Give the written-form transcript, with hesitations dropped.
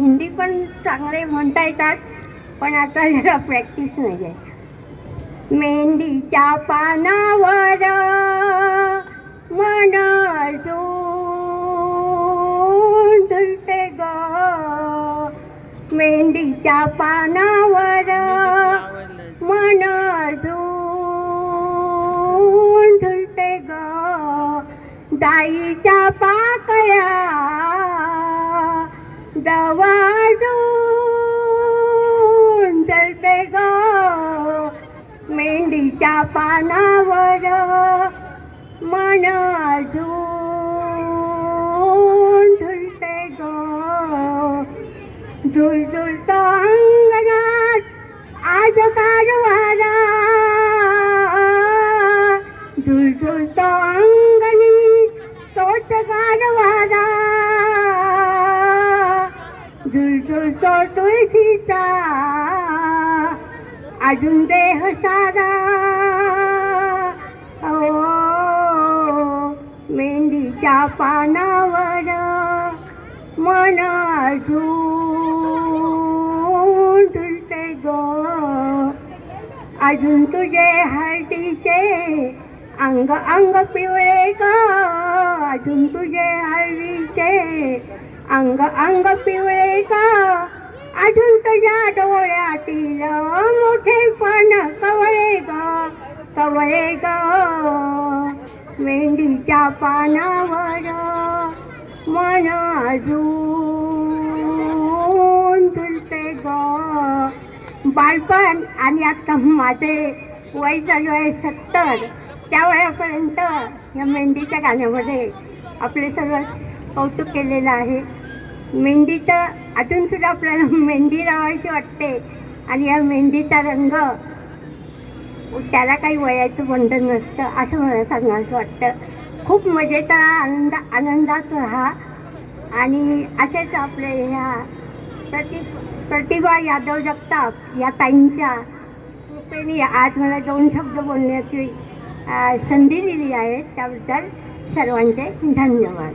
हिंदी पण चांगले म्हणता येतात, पण आता जरा प्रॅक्टिस नाही आहे. मेहंदीच्या पानावर मन अजून धुलते ग, मेहंदीच्या पानावर मन अजून धुलते ग, दाईच्या पाकळ्या दवाजून जळते ग, मेहंदीच्या पानावर मन अजून धुलते ग, झुलझुलतो अंगणात आज कारवारा, झुलझुलतो अंगणी तोच कारवारा, झुलझुलतो तुळशीचा अजून देह सारा, ओ मेहंदीच्या पानावर मन अजून धुलते ग, अजून तुझे हळदीचे अंग अंग पिवळे ग, अजून तुझे हळदीचे अंग अंग पिवळे ग, अजून तुझ्या डोळ्यातील मोठेपण कवळे ग, कवळे ग, मेहंदीच्या पानावर मन अजून धुलते ग. बालपण आणि आता माझे वय झालं आहे 70, त्या वयापर्यंत या मेहंदीच्या गाण्यामध्ये आपले सगळं कौतुक केलेलं आहे. मेहंदीचं अजूनसुद्धा आपल्याला मेहंदी लावायची वाटते आणि या मेहंदीचा रंग त्याला काही वयाचं बंधन नसतं असं मला सांगायचं वाटतं. खूप मजेत आनंदात राहा आणि असेच आपले ह्या प्रतिभा यादव जगताप या ताईंच्या कृपेने आज मला 2 शब्द बोलण्याची संधी दिली आहे, त्याबद्दल सर्वांचे धन्यवाद.